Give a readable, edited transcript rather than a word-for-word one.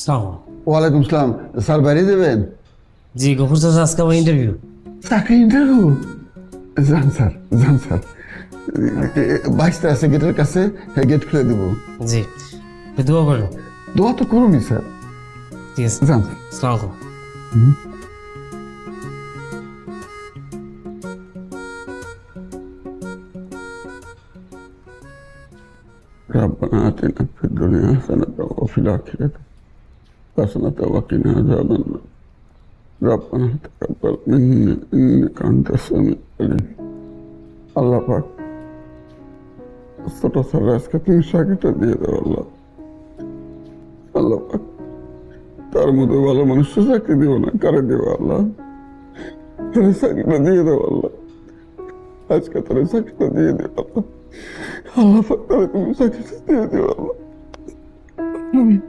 সালাম। ওয়ালাইকুম সালাম। স্যার বাইরে দেবেন? জি গফুর চাচা, আজকে আমার ইন্টারভিউ। চাকরি ইন্টারভিউ? যান স্যার, যান স্যার। 22টা আছে গেটের কাছে, গেট খুলে দেবো। জি, দোয়া করেন। দোয়া তো করুনই স্যার। ঠিক আছে, যান। সালাম। ربنا آتنا في الدنيا حسنة وفي الآخرة حسنة وقنا عذاب النار ربنا تقبل منا إنك أنت السميع العليم আল্লাহ পাক ছোট ছেলে আজকে তুমি চাকরিটা দিয়ে দাও আল্লাহ। আল্লাহ পাক তার মধ্যে ভালো মানুষের চাকরি দিও না, কারে দিও আল্লাহ? তার চাকরিটা দিয়ে দাও আল্লাহ। আজকে তার চাকরিটা দিয়ে দিও আল্লাহ। আল্লাহ পাক তারে তুমি চাকরিটা দিয়ে দিও আল্লাহ। আমিন।